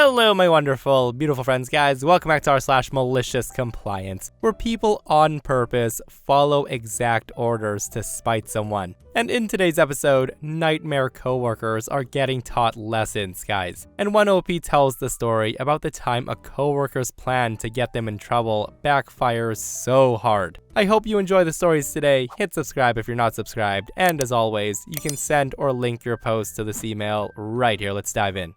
Hello, my wonderful, beautiful friends, guys. Welcome back to our /MaliciousCompliance, where people on purpose follow exact orders to spite someone. And in today's episode, nightmare coworkers are getting taught lessons, guys. And one OP tells the story about the time a coworker's plan to get them in trouble backfires so hard. I hope you enjoy the stories today. Hit subscribe if you're not subscribed. And as always, you can send or link your post to this email right here. Let's dive in.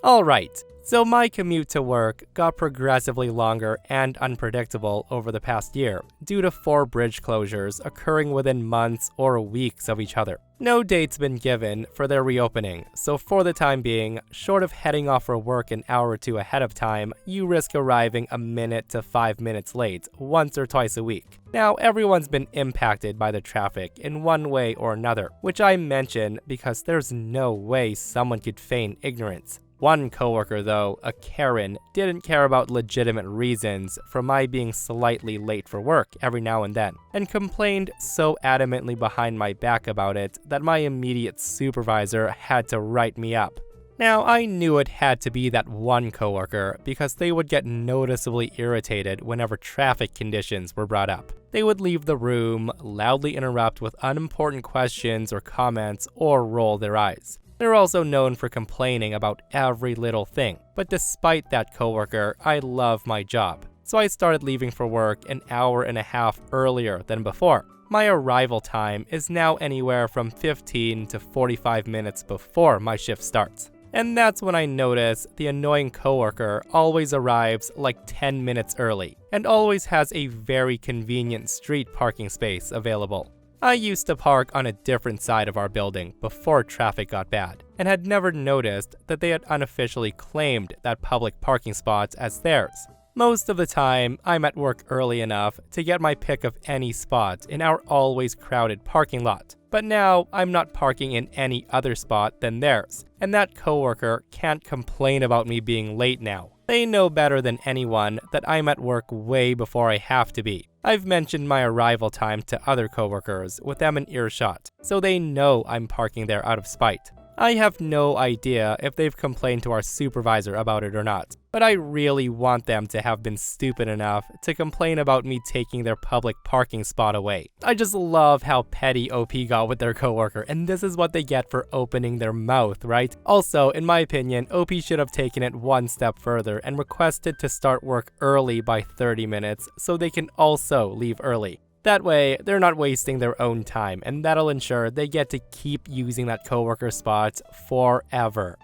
Alright, so my commute to work got progressively longer and unpredictable over the past year due to 4 bridge closures occurring within months or weeks of each other. No date's been given for their reopening, so for the time being, short of heading off for work an hour or two ahead of time, you risk arriving a minute to 5 minutes late once or twice a week. Now, everyone's been impacted by the traffic in one way or another, which I mention because there's no way someone could feign ignorance. One coworker, though, a Karen, didn't care about legitimate reasons for my being slightly late for work every now and then, and complained so adamantly behind my back about it that my immediate supervisor had to write me up. Now, I knew it had to be that one coworker because they would get noticeably irritated whenever traffic conditions were brought up. They would leave the room, loudly interrupt with unimportant questions or comments, or roll their eyes. They're also known for complaining about every little thing. But despite that coworker, I love my job. So I started leaving for work an hour and a half earlier than before. My arrival time is now anywhere from 15 to 45 minutes before my shift starts. And that's when I notice the annoying coworker always arrives like 10 minutes early and always has a very convenient street parking space available. I used to park on a different side of our building before traffic got bad, and had never noticed that they had unofficially claimed that public parking spots as theirs. Most of the time, I'm at work early enough to get my pick of any spot in our always crowded parking lot. But now, I'm not parking in any other spot than theirs, and that coworker can't complain about me being late now. They know better than anyone that I'm at work way before I have to be. I've mentioned my arrival time to other coworkers with them in earshot, so they know I'm parking there out of spite. I have no idea if they've complained to our supervisor about it or not, but I really want them to have been stupid enough to complain about me taking their public parking spot away. I just love how petty OP got with their coworker, and this is what they get for opening their mouth, right? Also, in my opinion, OP should have taken it one step further and requested to start work early by 30 minutes so they can also leave early. That way, they're not wasting their own time, and that'll ensure they get to keep using that coworker spot forever.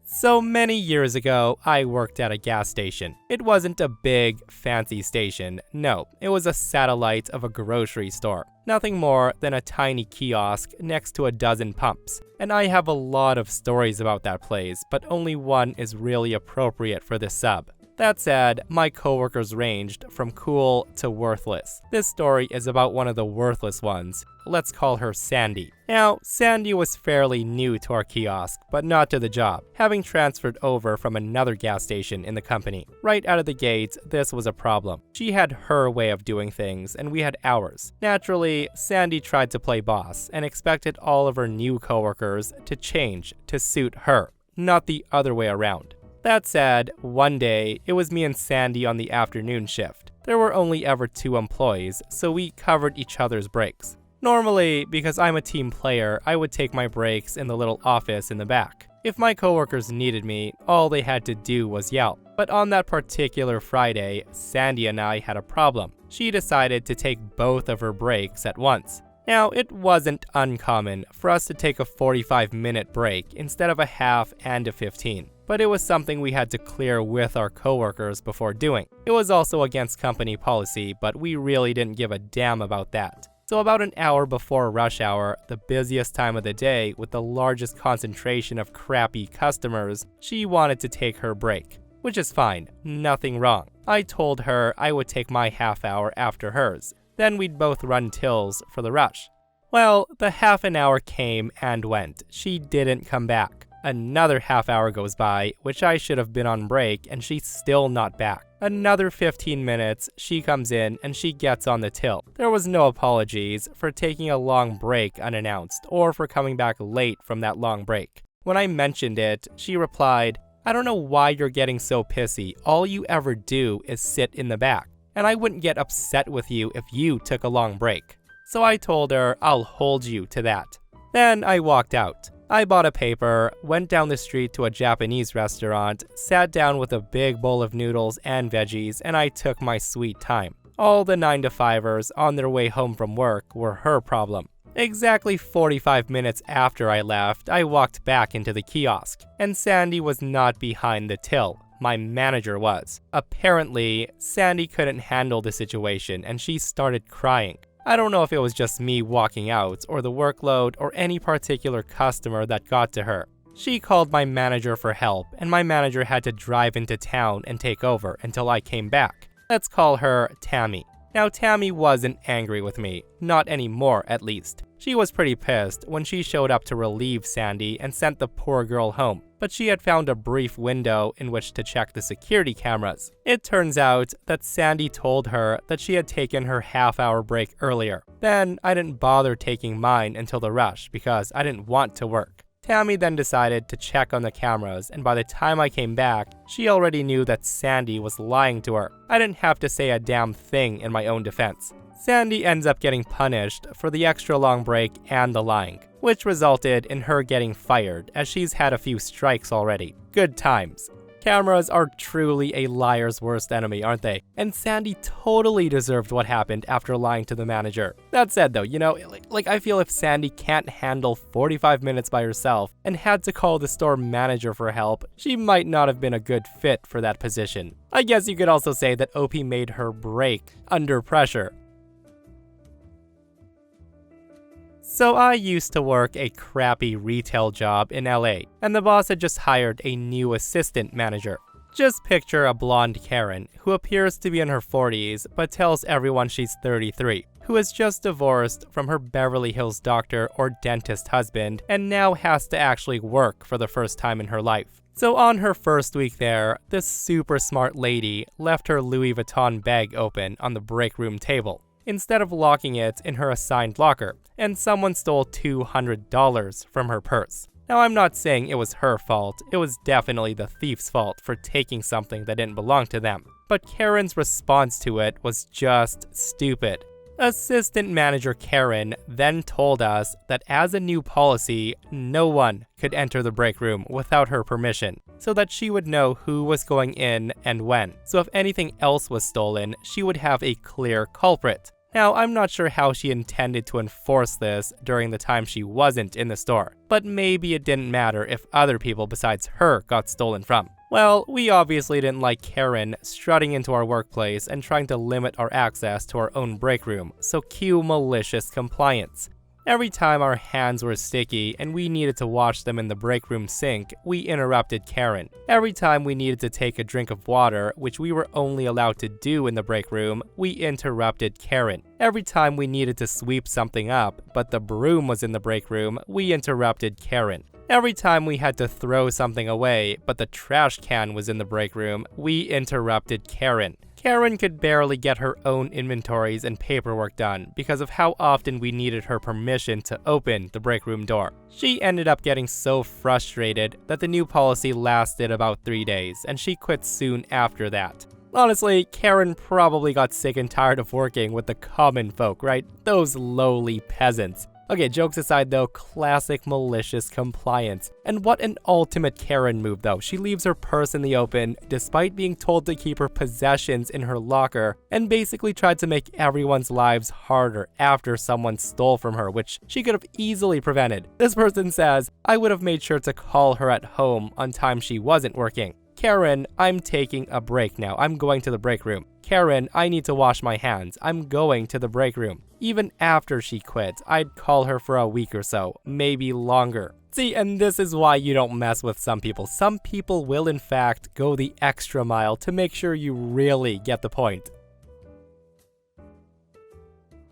So many years ago, I worked at a gas station. It wasn't a big, fancy station. No, it was a satellite of a grocery store. Nothing more than a tiny kiosk next to a dozen pumps. And I have a lot of stories about that place, but only one is really appropriate for this sub. That said, my coworkers ranged from cool to worthless. This story is about one of the worthless ones. Let's call her Sandy. Now, Sandy was fairly new to our kiosk, but not to the job, having transferred over from another gas station in the company. Right out of the gate, this was a problem. She had her way of doing things, and we had ours. Naturally, Sandy tried to play boss and expected all of her new coworkers to change to suit her, not the other way around. That said, one day, it was me and Sandy on the afternoon shift. There were only ever 2 employees, so we covered each other's breaks. Normally, because I'm a team player, I would take my breaks in the little office in the back. If my coworkers needed me, all they had to do was yell. But on that particular Friday, Sandy and I had a problem. She decided to take both of her breaks at once. Now, it wasn't uncommon for us to take a 45-minute break instead of a half and a 15. But it was something we had to clear with our coworkers before doing. It was also against company policy, but we really didn't give a damn about that. So about an hour before rush hour, the busiest time of the day with the largest concentration of crappy customers, she wanted to take her break. Which is fine, nothing wrong. I told her I would take my half hour after hers. Then we'd both run tills for the rush. Well, the half an hour came and went. She didn't come back. Another half hour goes by, which I should have been on break, and she's still not back. Another 15 minutes, she comes in and she gets on the till. There was no apologies for taking a long break unannounced or for coming back late from that long break. When I mentioned it, she replied, "I don't know why you're getting so pissy. All you ever do is sit in the back. And I wouldn't get upset with you if you took a long break." So I told her I'll hold you to that. Then I walked out. I bought a paper, went down the street to a Japanese restaurant, sat down with a big bowl of noodles and veggies, and I took my sweet time. All the 9-to-5ers on their way home from work were her problem. Exactly 45 minutes after I left, I walked back into the kiosk, and Sandy was not behind the till. My manager was. Apparently, Sandy couldn't handle the situation and she started crying. I don't know if it was just me walking out, or the workload, or any particular customer that got to her. She called my manager for help, and my manager had to drive into town and take over until I came back. Let's call her Tammy. Now, Tammy wasn't angry with me, not anymore at least. She was pretty pissed when she showed up to relieve Sandy and sent the poor girl home, but she had found a brief window in which to check the security cameras. It turns out that Sandy told her that she had taken her half-hour break earlier. Then I didn't bother taking mine until the rush because I didn't want to work. Tammy then decided to check on the cameras, and by the time I came back, she already knew that Sandy was lying to her. I didn't have to say a damn thing in my own defense. Sandy ends up getting punished for the extra long break and the lying, which resulted in her getting fired as she's had a few strikes already. Good times. Cameras are truly a liar's worst enemy, aren't they? And Sandy totally deserved what happened after lying to the manager. That said though, I feel if Sandy can't handle 45 minutes by herself and had to call the store manager for help, she might not have been a good fit for that position. I guess you could also say that OP made her break under pressure. So I used to work a crappy retail job in LA, and the boss had just hired a new assistant manager. Just picture a blonde Karen who appears to be in her 40s but tells everyone she's 33, who is just divorced from her Beverly Hills doctor or dentist husband and now has to actually work for the first time in her life. So on her first week there, this super smart lady left her Louis Vuitton bag open on the break room table, instead of locking it in her assigned locker, and someone stole $200 from her purse. Now, I'm not saying it was her fault, it was definitely the thief's fault for taking something that didn't belong to them. But Karen's response to it was just stupid. Assistant Manager Karen then told us that as a new policy, no one could enter the break room without her permission, so that she would know who was going in and when. So if anything else was stolen, she would have a clear culprit. Now, I'm not sure how she intended to enforce this during the time she wasn't in the store, but maybe it didn't matter if other people besides her got stolen from. Well, we obviously didn't like Karen strutting into our workplace and trying to limit our access to our own break room, so cue malicious compliance. Every time our hands were sticky and we needed to wash them in the break room sink, we interrupted Karen. Every time we needed to take a drink of water, which we were only allowed to do in the break room, we interrupted Karen. Every time we needed to sweep something up, but the broom was in the break room, we interrupted Karen. Every time we had to throw something away, but the trash can was in the break room, we interrupted Karen. Karen could barely get her own inventories and paperwork done because of how often we needed her permission to open the break room door. She ended up getting so frustrated that the new policy lasted about 3 days, and she quit soon after that. Honestly, Karen probably got sick and tired of working with the common folk, right? Those lowly peasants. Okay, jokes aside though, classic malicious compliance. And what an ultimate Karen move though. She leaves her purse in the open despite being told to keep her possessions in her locker, and basically tried to make everyone's lives harder after someone stole from her, which she could have easily prevented. This person says, "I would have made sure to call her at home on time she wasn't working. Karen, I'm taking a break now. I'm going to the break room. Karen, I need to wash my hands. I'm going to the break room." Even after she quit, I'd call her for a week or so, maybe longer. See, and this is why you don't mess with some people. Some people will in fact go the extra mile to make sure you really get the point.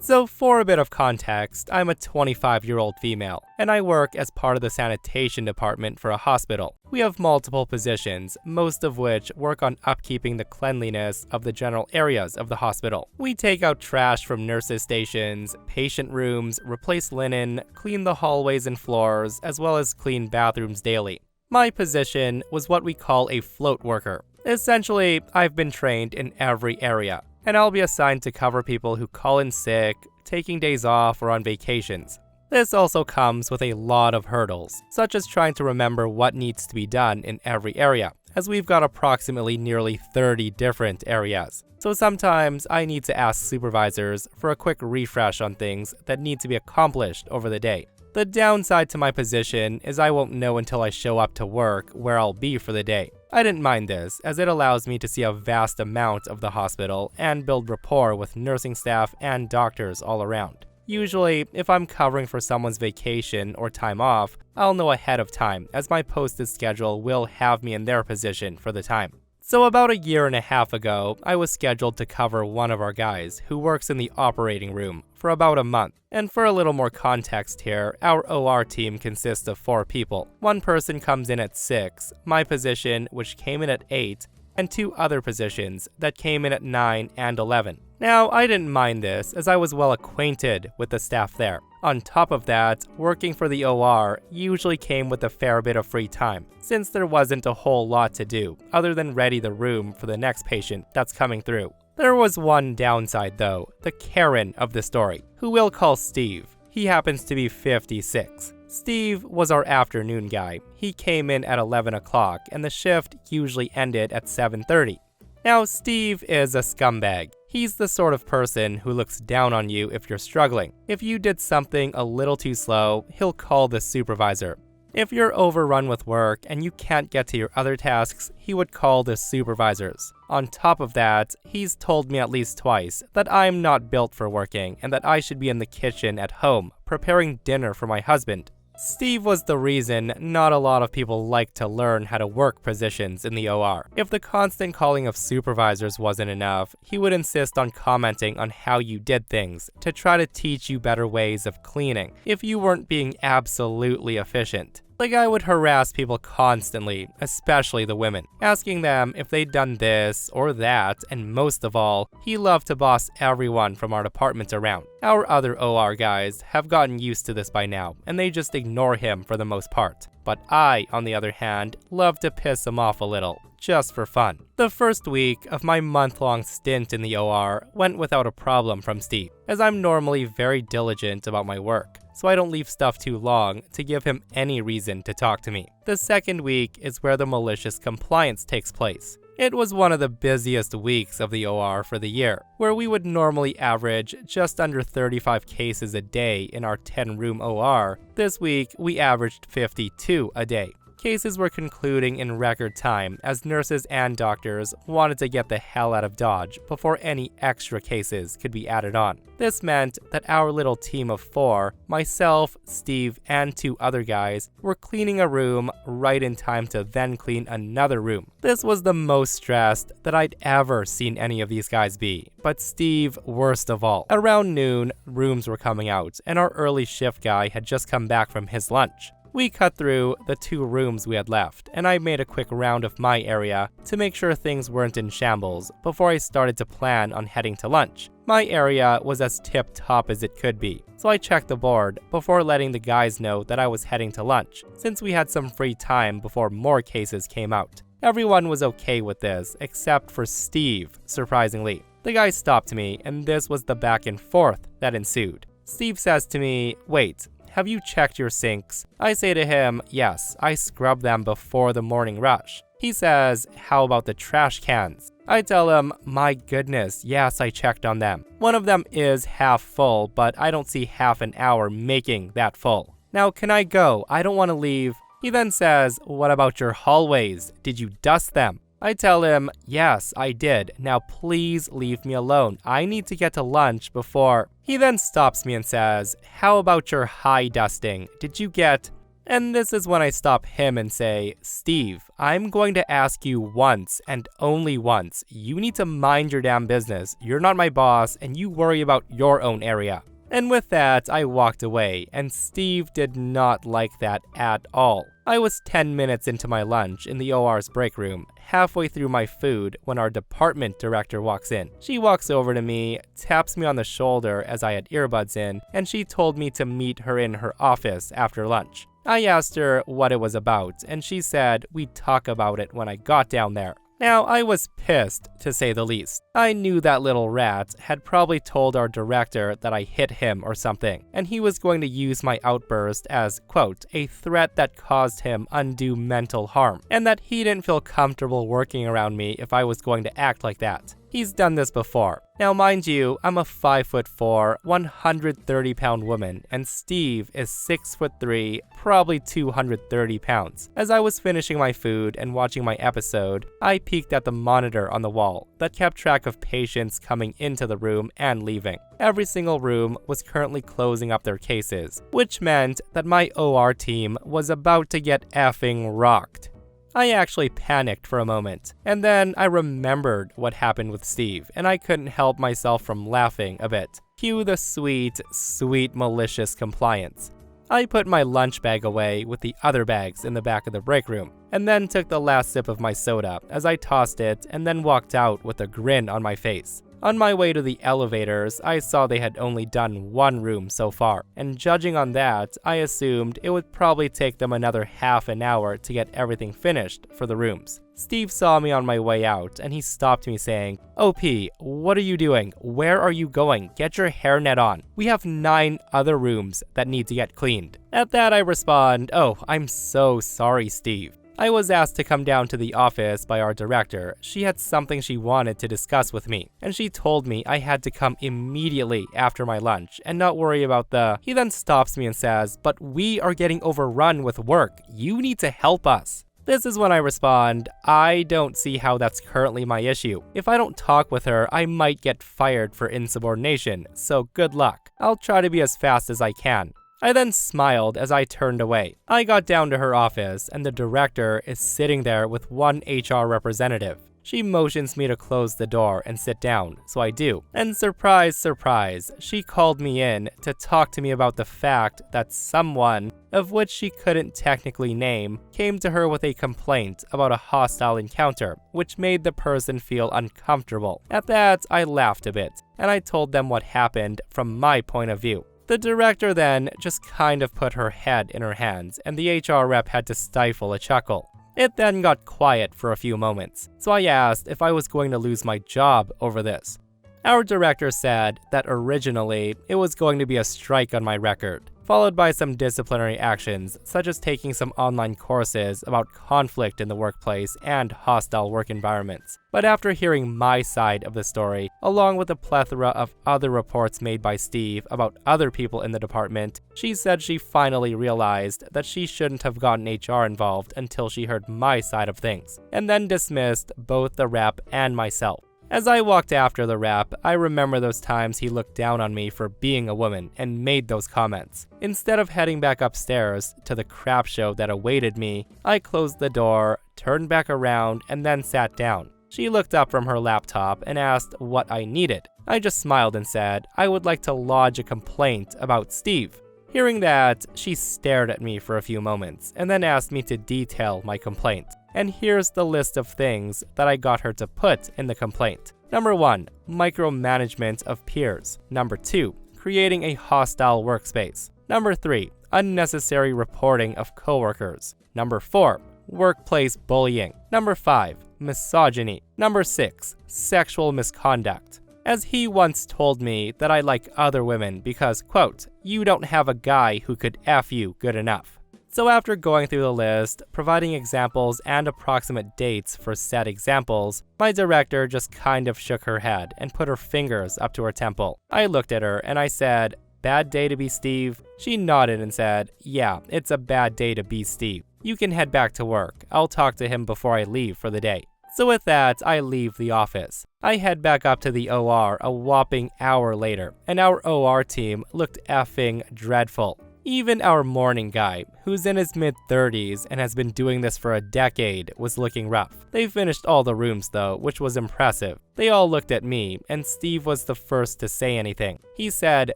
So for a bit of context, I'm a 25-year-old female, and I work as part of the sanitation department for a hospital. We have multiple positions, most of which work on upkeeping the cleanliness of the general areas of the hospital. We take out trash from nurses' stations, patient rooms, replace linen, clean the hallways and floors, as well as clean bathrooms daily. My position was what we call a float worker. Essentially, I've been trained in every area, and I'll be assigned to cover people who call in sick, taking days off, or on vacations. This also comes with a lot of hurdles, such as trying to remember what needs to be done in every area, as we've got approximately nearly 30 different areas. So sometimes I need to ask supervisors for a quick refresh on things that need to be accomplished over the day. The downside to my position is I won't know until I show up to work where I'll be for the day. I didn't mind this, as it allows me to see a vast amount of the hospital and build rapport with nursing staff and doctors all around. Usually, if I'm covering for someone's vacation or time off, I'll know ahead of time, as my posted schedule will have me in their position for the time. So about a year and a half ago, I was scheduled to cover one of our guys who works in the operating room for about a month. And for a little more context here, our OR team consists of 4 people. One person comes in at 6, my position, which came in at 8, and 2 other positions that came in at 9 and 11. Now, I didn't mind this, as I was well acquainted with the staff there. On top of that, working for the OR usually came with a fair bit of free time, since there wasn't a whole lot to do, other than ready the room for the next patient that's coming through. There was one downside though, the Karen of the story, who we'll call Steve. He happens to be 56. Steve was our afternoon guy. He came in at 11 o'clock, and the shift usually ended at 7:30. Now, Steve is a scumbag. He's the sort of person who looks down on you if you're struggling. If you did something a little too slow, he'll call the supervisor. If you're overrun with work and you can't get to your other tasks, he would call the supervisors. On top of that, he's told me at least twice that I'm not built for working and that I should be in the kitchen at home, preparing dinner for my husband. Steve was the reason not a lot of people like to learn how to work positions in the OR. If the constant calling of supervisors wasn't enough, he would insist on commenting on how you did things to try to teach you better ways of cleaning if you weren't being absolutely efficient. The guy would harass people constantly, especially the women, asking them if they'd done this or that, and most of all, he loved to boss everyone from our department around. Our other OR guys have gotten used to this by now, and they just ignore him for the most part. But I, on the other hand, love to piss him off a little, just for fun. The first week of my month-long stint in the OR went without a problem from Steve, as I'm normally very diligent about my work, so I don't leave stuff too long to give him any reason to talk to me. The second week is where the malicious compliance takes place. It was one of the busiest weeks of the OR for the year, where we would normally average just under 35 cases a day in our 10-room OR. This week, we averaged 52 a day. Cases were concluding in record time, as nurses and doctors wanted to get the hell out of Dodge before any extra cases could be added on. This meant that our little team of 4, myself, Steve, and 2 other guys, were cleaning a room right in time to then clean another room. This was the most stressed that I'd ever seen any of these guys be, but Steve worst of all. Around noon, rooms were coming out, and our early shift guy had just come back from his lunch. We cut through the 2 rooms we had left, and I made a quick round of my area to make sure things weren't in shambles before I started to plan on heading to lunch. My area was as tip-top as it could be, so I checked the board before letting the guys know that I was heading to lunch, since we had some free time before more cases came out. Everyone was okay with this, except for Steve, surprisingly. The guy stopped me, and this was the back and forth that ensued. Steve says to me, "Wait, have you checked your sinks?" I say to him, "Yes, I scrub them before the morning rush." He says, "How about the trash cans?" I tell him, "My goodness, yes, I checked on them. One of them is half full, but I don't see half an hour making that full. Now, can I go? I don't want to leave." He then says, "What about your hallways? Did you dust them?" I tell him, "Yes, I did. Now please leave me alone. I need to get to lunch before..." He then stops me and says, "How about your high dusting? Did you get..." And this is when I stop him and say, Steve, I'm going to ask you once and only once. You need to mind your damn business. You're not my boss and you worry about your own area. And with that, I walked away, and Steve did not like that at all. I was 10 minutes into my lunch in the OR's break room, halfway through my food, when our department director walks in. She walks over to me, taps me on the shoulder as I had earbuds in, and she told me to meet her in her office after lunch. I asked her what it was about, and she said we'd talk about it when I got down there. Now, I was pissed, to say the least. I knew that little rat had probably told our director that I hit him or something, and he was going to use my outburst as, quote, a threat that caused him undue mental harm, and that he didn't feel comfortable working around me if I was going to act like that. He's done this before. Now, mind you, I'm a 5'4", 130-pound woman, and Steve is 6'3", probably 230 pounds. As I was finishing my food and watching my episode, I peeked at the monitor on the wall that kept track of patients coming into the room and leaving. Every single room was currently closing up their cases, which meant that my OR team was about to get effing rocked. I actually panicked for a moment, and then I remembered what happened with Steve, and I couldn't help myself from laughing a bit. Cue the sweet, sweet malicious compliance. I put my lunch bag away with the other bags in the back of the break room, and then took the last sip of my soda as I tossed it and then walked out with a grin on my face. On my way to the elevators, I saw they had only done one room so far, and judging on that, I assumed it would probably take them another half an hour to get everything finished for the rooms. Steve saw me on my way out, and he stopped me saying, OP, what are you doing? Where are you going? Get your hairnet on. We have 9 other rooms that need to get cleaned. At that I respond, oh, I'm so sorry, Steve. I was asked to come down to the office by our director. She had something she wanted to discuss with me, and she told me I had to come immediately after my lunch and not worry about the... He then stops me and says, but we are getting overrun with work. You need to help us. This is when I respond, I don't see how that's currently my issue. If I don't talk with her, I might get fired for insubordination, so good luck. I'll try to be as fast as I can. I then smiled as I turned away. I got down to her office, and the director is sitting there with one HR representative. She motions me to close the door and sit down, so I do. And surprise, surprise, she called me in to talk to me about the fact that someone, of which she couldn't technically name, came to her with a complaint about a hostile encounter, which made the person feel uncomfortable. At that, I laughed a bit, and I told them what happened from my point of view. The director then just kind of put her head in her hands, and the HR rep had to stifle a chuckle. It then got quiet for a few moments, so I asked if I was going to lose my job over this. Our director said that originally it was going to be a strike on my record, followed by some disciplinary actions, such as taking some online courses about conflict in the workplace and hostile work environments. But after hearing my side of the story, along with a plethora of other reports made by Steve about other people in the department, she said she finally realized that she shouldn't have gotten HR involved until she heard my side of things, and then dismissed both the rep and myself. As I walked after the rep, I remember those times he looked down on me for being a woman and made those comments. Instead of heading back upstairs to the crap show that awaited me, I closed the door, turned back around, and then sat down. She looked up from her laptop and asked what I needed. I just smiled and said I would like to lodge a complaint about Steve. Hearing that, she stared at me for a few moments and then asked me to detail my complaint. And here's the list of things that I got her to put in the complaint. Number 1, micromanagement of peers. Number 2, creating a hostile workspace. Number 3, unnecessary reporting of coworkers. Number 4, workplace bullying. Number 5, misogyny. Number 6, sexual misconduct. As he once told me that I like other women because, quote, you don't have a guy who could F you good enough. So after going through the list, providing examples and approximate dates for said examples, my director just kind of shook her head and put her fingers up to her temple. I looked at her and I said, bad day to be Steve? She nodded and said, yeah, it's a bad day to be Steve. You can head back to work. I'll talk to him before I leave for the day. So with that, I leave the office. I head back up to the OR a whopping hour later, and our OR team looked effing dreadful. Even our morning guy, who's in his mid-30s and has been doing this for a decade, was looking rough. They finished all the rooms though, which was impressive. They all looked at me, and Steve was the first to say anything. He said,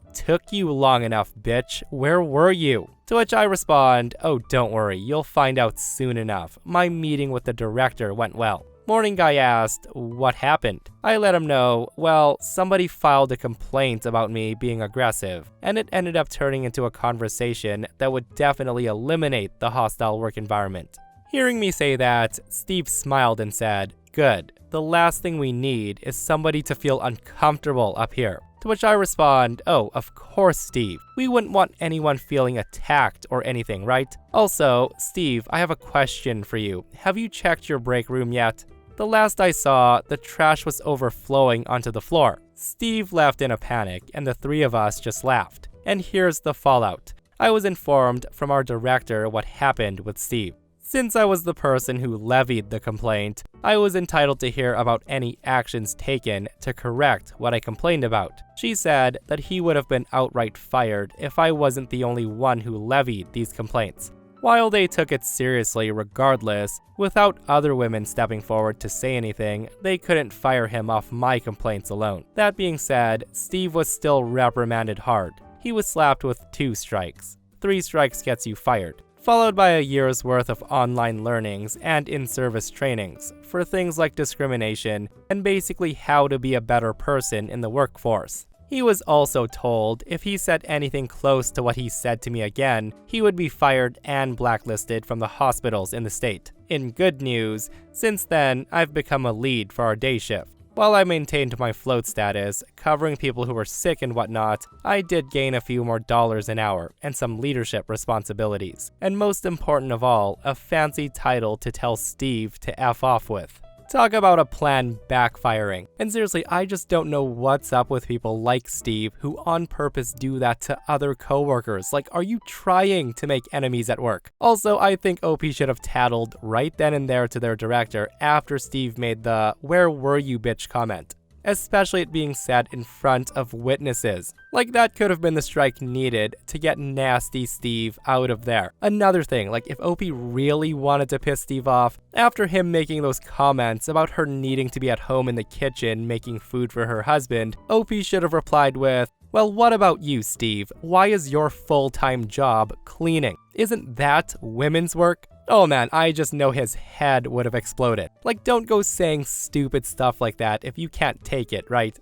"Took you long enough, bitch. Where were you?" To which I respond, "Oh, don't worry, you'll find out soon enough. My meeting with the director went well." Morning guy asked, "What happened?" I let him know, well, somebody filed a complaint about me being aggressive, and it ended up turning into a conversation that would definitely eliminate the hostile work environment. Hearing me say that, Steve smiled and said, "Good. The last thing we need is somebody to feel uncomfortable up here." To which I respond, "Oh, of course, Steve. We wouldn't want anyone feeling attacked or anything, right? Also, Steve, I have a question for you. Have you checked your break room yet?" The last I saw, the trash was overflowing onto the floor. Steve left in a panic, and the three of us just laughed. And here's the fallout. I was informed from our director what happened with Steve. Since I was the person who levied the complaint, I was entitled to hear about any actions taken to correct what I complained about. She said that he would have been outright fired if I wasn't the only one who levied these complaints. While they took it seriously regardless, without other women stepping forward to say anything, they couldn't fire him off my complaints alone. That being said, Steve was still reprimanded hard. He was slapped with 2 strikes. 3 strikes gets you fired, followed by a year's worth of online learnings and in-service trainings for things like discrimination and basically how to be a better person in the workforce. He was also told if he said anything close to what he said to me again, he would be fired and blacklisted from the hospitals in the state. In good news, since then, I've become a lead for our day shift. While I maintained my float status, covering people who were sick and whatnot, I did gain a few more dollars an hour and some leadership responsibilities. And most important of all, a fancy title to tell Steve to F off with. Talk about a plan backfiring. And seriously, I just don't know what's up with people like Steve who on purpose do that to other coworkers. Like, are you trying to make enemies at work? Also, I think OP should have tattled right then and there to their director after Steve made the "where were you bitch" comment. Especially it being said in front of witnesses. Like, that could have been the strike needed to get nasty Steve out of there. Another thing, like, if OP really wanted to piss Steve off, after him making those comments about her needing to be at home in the kitchen making food for her husband, OP should have replied with, "Well, what about you, Steve? Why is your full-time job cleaning? Isn't that women's work?" Oh man, I just know his head would have exploded. Like, don't go saying stupid stuff like that if you can't take it, right?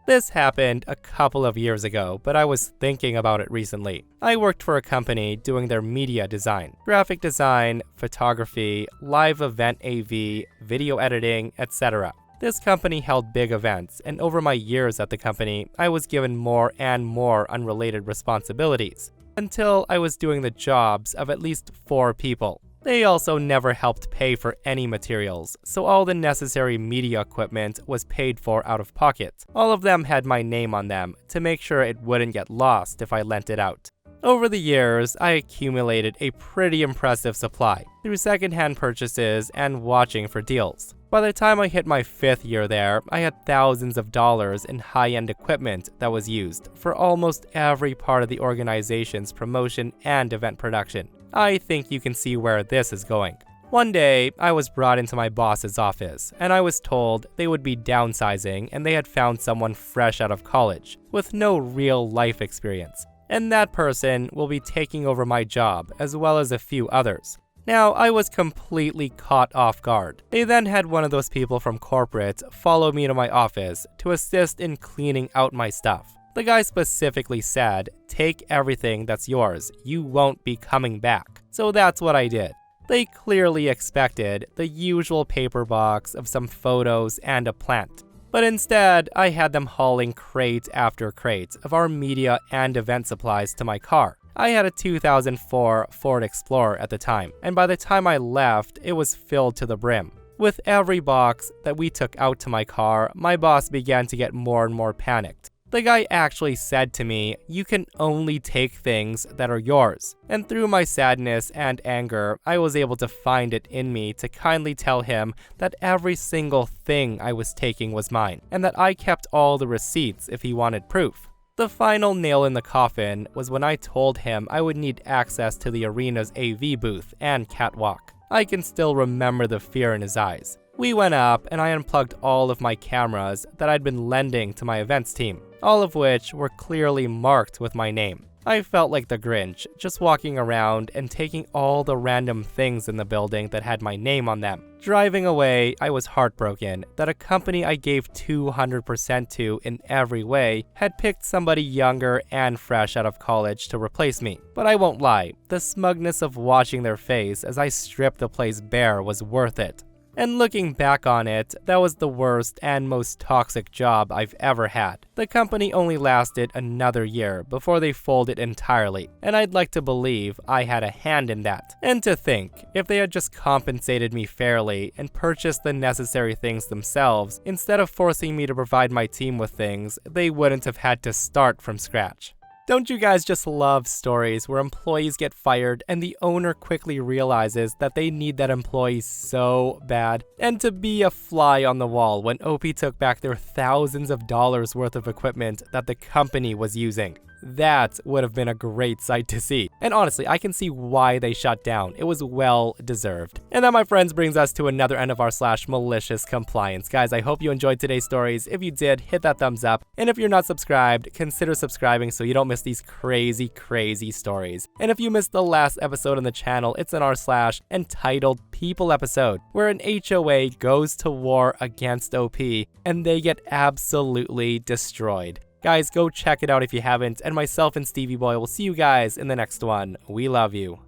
This happened a couple of years ago, but I was thinking about it recently. I worked for a company doing their media design, graphic design, photography, live event AV, video editing, etc. This company held big events, and over my years at the company, I was given more and more unrelated responsibilities, until I was doing the jobs of at least 4 people. They also never helped pay for any materials, so all the necessary media equipment was paid for out of pocket. All of them had my name on them to make sure it wouldn't get lost if I lent it out. Over the years, I accumulated a pretty impressive supply through secondhand purchases and watching for deals. By the time I hit my 5th year there, I had thousands of dollars in high-end equipment that was used for almost every part of the organization's promotion and event production. I think you can see where this is going. One day, I was brought into my boss's office, and I was told they would be downsizing and they had found someone fresh out of college with no real life experience. And that person will be taking over my job as well as a few others. Now, I was completely caught off guard. They then had one of those people from corporate follow me to my office to assist in cleaning out my stuff. The guy specifically said, "Take everything that's yours, you won't be coming back." So that's what I did. They clearly expected the usual paper box of some photos and a plant. But instead, I had them hauling crate after crate of our media and event supplies to my car. I had a 2004 Ford Explorer at the time, and by the time I left, it was filled to the brim. With every box that we took out to my car, my boss began to get more and more panicked. The guy actually said to me, "You can only take things that are yours." And through my sadness and anger, I was able to find it in me to kindly tell him that every single thing I was taking was mine, and that I kept all the receipts if he wanted proof. The final nail in the coffin was when I told him I would need access to the arena's AV booth and catwalk. I can still remember the fear in his eyes. We went up and I unplugged all of my cameras that I'd been lending to my events team, all of which were clearly marked with my name. I felt like the Grinch, just walking around and taking all the random things in the building that had my name on them. Driving away, I was heartbroken that a company I gave 200% to in every way had picked somebody younger and fresh out of college to replace me. But I won't lie, the smugness of watching their face as I stripped the place bare was worth it. And looking back on it, that was the worst and most toxic job I've ever had. The company only lasted another year before they folded entirely, and I'd like to believe I had a hand in that. And to think, if they had just compensated me fairly and purchased the necessary things themselves, instead of forcing me to provide my team with things, they wouldn't have had to start from scratch. Don't you guys just love stories where employees get fired and the owner quickly realizes that they need that employee so bad? And to be a fly on the wall when OP took back their thousands of dollars worth of equipment that the company was using. That would have been a great sight to see. And honestly, I can see why they shut down. It was well deserved. And that, my friends, brings us to another end of our /malicious compliance. Guys, I hope you enjoyed today's stories. If you did, hit that thumbs up. And if you're not subscribed, consider subscribing so you don't miss these crazy stories. And if you missed the last episode on the channel, it's an r/entitled People episode, where an HOA goes to war against OP and they get absolutely destroyed. Guys, go check it out if you haven't, and myself and Stevie Boy will see you guys in the next one. We love you.